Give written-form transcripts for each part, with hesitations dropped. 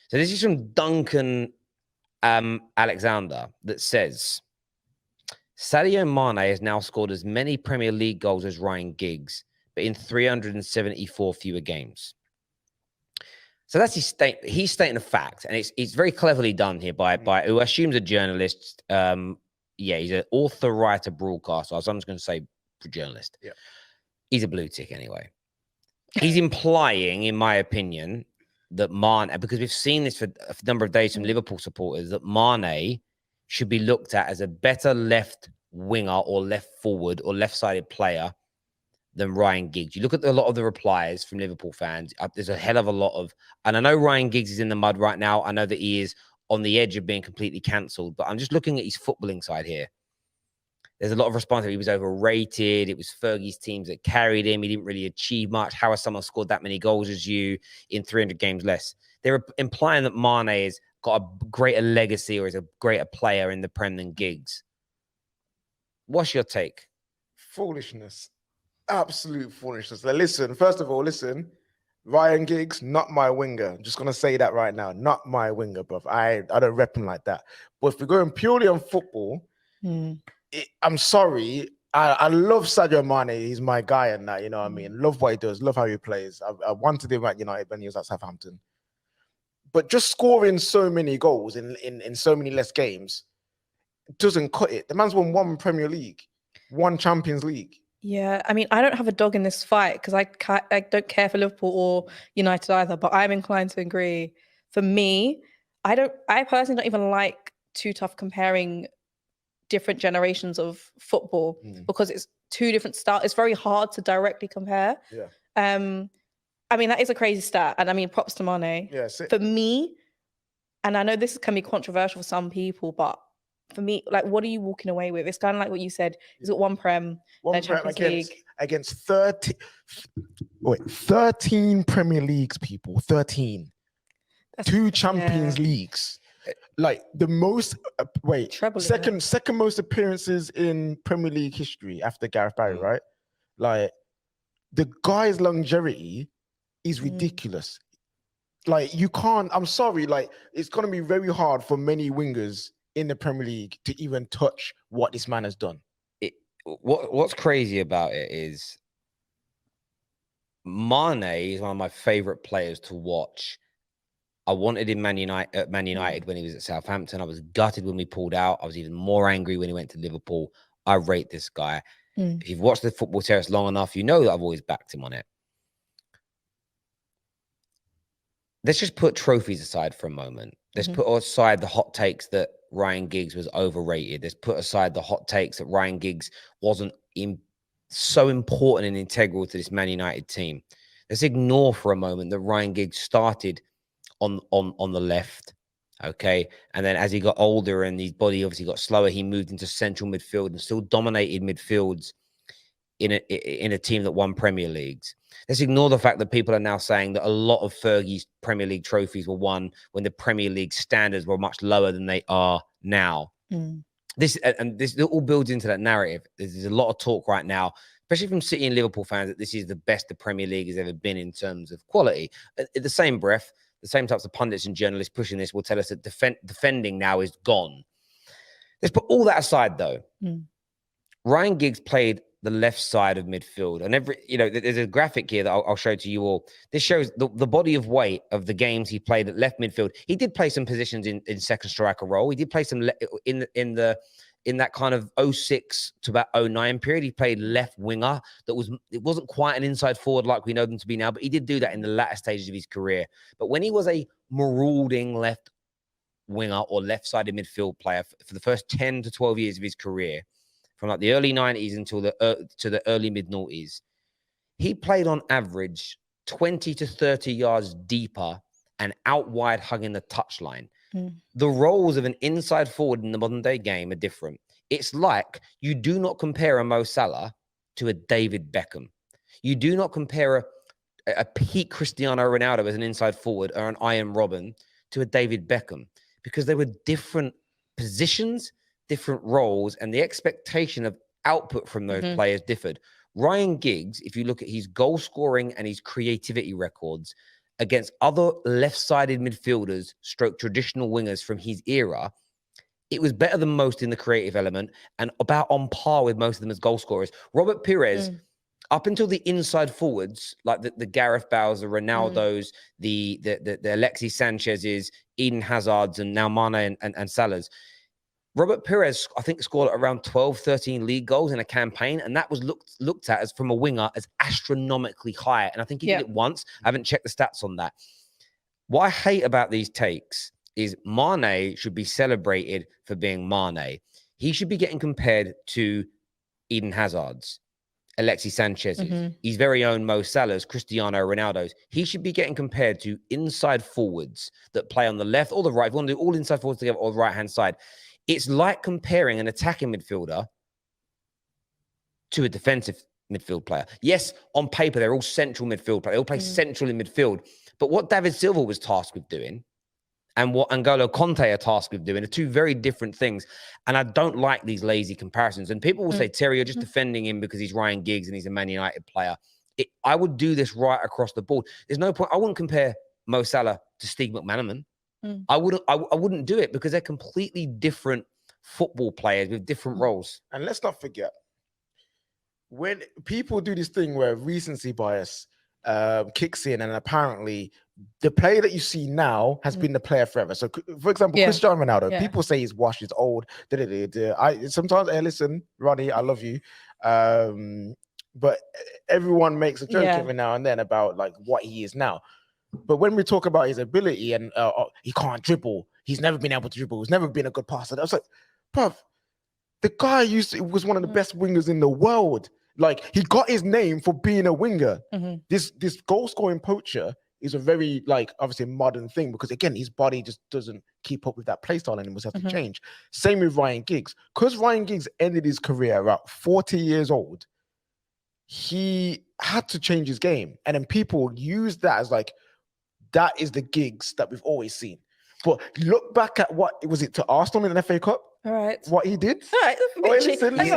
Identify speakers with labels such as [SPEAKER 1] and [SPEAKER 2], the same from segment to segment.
[SPEAKER 1] So this is from Duncan Alexander that says, Sadio Mane has now scored as many Premier League goals as Ryan Giggs, but in 374 fewer games. So that's his statement. He's stating a fact, and it's very cleverly done here by who assumes a journalist. Yeah, he's an author, writer, broadcaster. So I'm just going to say journalist.
[SPEAKER 2] Yeah,
[SPEAKER 1] he's a blue tick anyway. He's implying, in my opinion, that Mane, because we've seen this for a number of days from Liverpool supporters, that Mane should be looked at as a better left winger or left forward or left-sided player than Ryan Giggs. You look at a lot of the replies from Liverpool fans. There's a hell of a lot of, and I know Ryan Giggs is in the mud right now. I know that he is on the edge of being completely cancelled, but I'm just looking at his footballing side here. There's a lot of response. He was overrated. It was Fergie's teams that carried him. He didn't really achieve much. How has someone scored that many goals as you in 300 games less? They're implying that Mane has got a greater legacy or is a greater player in the Prem than Giggs. What's your take?
[SPEAKER 2] Foolishness. Absolute foolishness. Now, listen, first of all, Ryan Giggs, not my winger. I'm just going to say that right now. Not my winger, bruv. I don't rep him like that. But if we're going purely on football, I'm sorry. I love Sadio Mane. He's my guy and that, you know what I mean? Love what he does. Love how he plays. I wanted him at United when he was at Southampton. But just scoring so many goals in so many less games doesn't cut it. The man's won 1 Premier League, 1 Champions League.
[SPEAKER 3] Yeah, I mean, I don't have a dog in this fight because I don't care for Liverpool or United either, but I'm inclined to agree. For me, I personally don't even like too tough comparing different generations of football because it's 2 different styles. It's very hard to directly compare.
[SPEAKER 2] Yeah.
[SPEAKER 3] I mean, that is a crazy stat. And I mean, props to Mane.
[SPEAKER 2] Yeah,
[SPEAKER 3] for me, and I know this can be controversial for some people, but for me, like, what are you walking away with? It's kind of like what you said. He's got 1 Prem, Champions League.
[SPEAKER 2] Against 13 Premier Leagues, people. 13. That's 2 Champions Leagues. Like the most, second most appearances in Premier League history after Gareth Barry, right? Like the guy's longevity is ridiculous. Like you can't, I'm sorry, like it's going to be very hard for many wingers in the Premier League to even touch what this man has done.
[SPEAKER 1] What's crazy about it is Mane is one of my favorite players to watch. I wanted him at Man United when he was at Southampton. I was gutted when we pulled out. I was even more angry when he went to Liverpool. I rate this guy. If you've watched the Football Terrace long enough, you know that I've always backed him on it. Let's just put trophies aside for a moment. Let's put aside the hot takes that Ryan Giggs was overrated. Let's put aside the hot takes that Ryan Giggs wasn't so important and integral to this Man United team. Let's ignore for a moment that Ryan Giggs started on the left, okay? And then as he got older and his body obviously got slower, he moved into central midfield and still dominated midfields in a team that won Premier Leagues. Let's ignore the fact that people are now saying that a lot of Fergie's Premier League trophies were won when the Premier League standards were much lower than they are now. This all builds into that narrative. There's a lot of talk right now, especially from City and Liverpool fans, that this is the best the Premier League has ever been in terms of quality. At the same breath, the same types of pundits and journalists pushing this will tell us that defending now is gone. Let's put all that aside, though. Ryan Giggs played the left side of midfield, and there's a graphic here that I'll show to you all. This shows the body of weight of the games he played at left midfield. He did play some positions in second striker role. He did play some in that kind of 06 to about 09 period. He played left winger. It wasn't quite an inside forward like we know them to be now, but he did do that in the latter stages of his career. But when he was a marauding left winger or left-sided midfield player for the first 10 to 12 years of his career, from like the early 90s until to the early mid-noughties, he played on average 20 to 30 yards deeper and out wide hugging the touchline. The roles of an inside forward in the modern day game are different. It's like you do not compare a Mo Salah to a David Beckham. You do not compare a peak Cristiano Ronaldo as an inside forward or an Ian Robben to a David Beckham, because they were different positions, different roles, and the expectation of output from those players differed. Ryan Giggs, if you look at his goal scoring and his creativity records, against other left-sided midfielders, stroke traditional wingers from his era, it was better than most in the creative element and about on par with most of them as goal scorers. Robert Pires, up until the inside forwards, like the Gareth Bales, the Ronaldos, the Alexis Sanchez's, Eden Hazard's, and now Mane and Salah's, Robert Pires, I think, scored around 12, 13 league goals in a campaign, and that was looked at as, from a winger, as astronomically high. And I think he did it once. I haven't checked the stats on that. What I hate about these takes is Mane should be celebrated for being Mane. He should be getting compared to Eden Hazard's, Alexis Sanchez's, his very own Mo Salah's, Cristiano Ronaldo's. He should be getting compared to inside forwards that play on the left or the right. If you want to do all inside forwards together or the right-hand side. It's like comparing an attacking midfielder to a defensive midfield player. Yes, on paper, they're all central midfield players. They all play central in midfield. But what David Silva was tasked with doing and what N'Golo Conte are tasked with doing are two very different things. And I don't like these lazy comparisons. And people will say, Terry, you're just defending him because he's Ryan Giggs and he's a Man United player. I would do this right across the board. There's no point. I wouldn't compare Mo Salah to Steve McManaman. I wouldn't do it because they're completely different football players with different roles.
[SPEAKER 2] And let's not forget, when people do this thing where recency bias kicks in, and apparently the player that you see now has been the player forever. So, for example, Cristiano Ronaldo, people say he's washed, he's old. Sometimes, hey, listen, Ronnie, I love you. But everyone makes a joke every now and then about like what he is now. But when we talk about his ability and he can't dribble, he's never been able to dribble, he's never been a good passer. I was like, bruv, the guy was one of the best wingers in the world. Like, he got his name for being a winger. This goal scoring poacher is a very, like, obviously modern thing because, again, his body just doesn't keep up with that play style and it must have to change. Same with Ryan Giggs. Because Ryan Giggs ended his career at 40 years old, he had to change his game. And then people use that as like, that is the Giggs that we've always seen. But look back at what was it to Arsenal in an FA Cup?
[SPEAKER 3] All right.
[SPEAKER 2] What he did?
[SPEAKER 3] All right.
[SPEAKER 2] Listen. You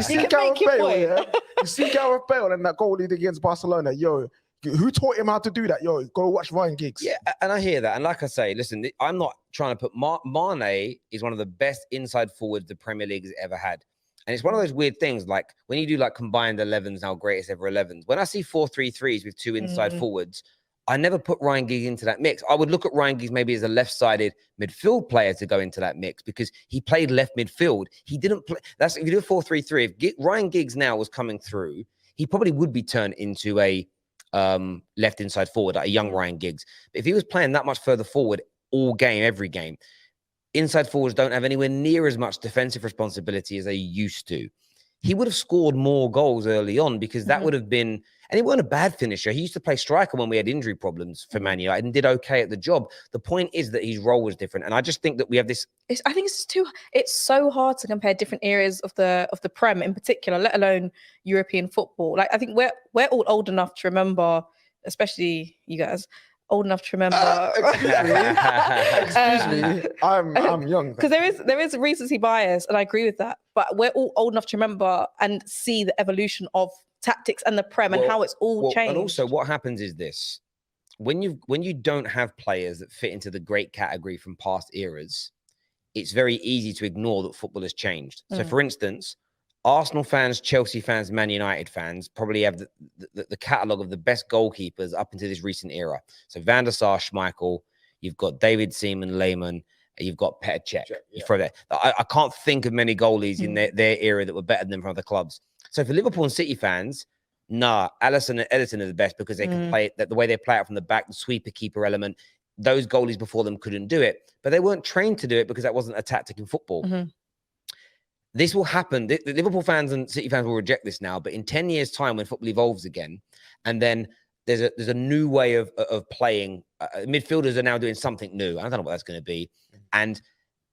[SPEAKER 2] see Gareth Bale, yeah? You see Gareth Bale and that goal he did against Barcelona. Yo, who taught him how to do that? Yo, go watch Ryan Giggs.
[SPEAKER 1] Yeah, and I hear that. And like I say, listen, I'm not trying to put Mane is one of the best inside forwards the Premier League has ever had. And it's one of those weird things, like when you do like combined 11s, now greatest ever 11s. When I see 4-3-3s with two inside forwards, I never put Ryan Giggs into that mix. I would look at Ryan Giggs maybe as a left-sided midfield player to go into that mix because he played left midfield. He didn't play. That's if you do a 4-3-3. If Ryan Giggs now was coming through, he probably would be turned into a left inside forward, like a young Ryan Giggs. But if he was playing that much further forward all game, every game, inside forwards don't have anywhere near as much defensive responsibility as they used to. He would have scored more goals early on because that would have been, and he wasn't a bad finisher. He used to play striker when we had injury problems for Man United and did okay at the job. The point is that his role was different. And I just think that we have this.
[SPEAKER 3] I think it's so hard to compare different areas of the Prem in particular, let alone European football. Like, I think we're all old enough to remember, especially you guys, old enough to remember.
[SPEAKER 2] Excuse me. I'm young.
[SPEAKER 3] Because there is recency bias, and I agree with that. But we're all old enough to remember and see the evolution of tactics and the Prem and how it's all changed.
[SPEAKER 1] And also, what happens is this: when you don't have players that fit into the great category from past eras, it's very easy to ignore that football has changed. So, for instance, Arsenal fans, Chelsea fans, Man United fans probably have the catalogue of the best goalkeepers up into this recent era. So Van der Sar, Schmeichel, you've got David Seaman, Lehmann, you've got Petr Cech. I can't think of many goalies in their era that were better than them from other clubs. So for Liverpool and City fans, Alisson and Ederson are the best because they can play it, the way they play out from the back, the sweeper keeper element. Those goalies before them couldn't do it, but they weren't trained to do it because that wasn't a tactic in football. This will happen. The Liverpool fans and City fans will reject this now, but in 10 years' time, when football evolves again, and then there's a new way of playing, midfielders are now doing something new. I don't know what that's going to be. And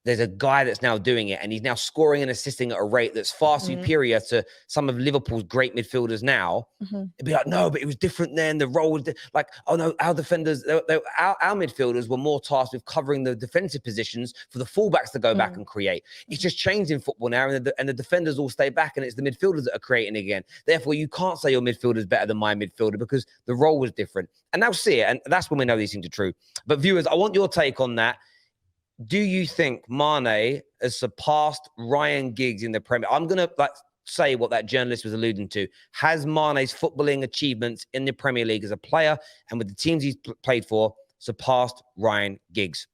[SPEAKER 1] there's a guy that's now doing it, and he's now scoring and assisting at a rate that's far superior to some of Liverpool's great midfielders now. It'd be like, no, but it was different then. The role was like, oh no, our defenders, our midfielders were more tasked with covering the defensive positions for the fullbacks to go back and create. It's just changed in football now, and the defenders all stay back, and it's the midfielders that are creating again. Therefore, you can't say your midfielder is better than my midfielder because the role was different. And they'll see it, and that's when we know these things are true. But viewers, I want your take on that. Do you think Mane has surpassed Ryan Giggs in the Premier? I'm going to say what that journalist was alluding to. Has Mane's footballing achievements in the Premier League as a player and with the teams he's played for surpassed Ryan Giggs?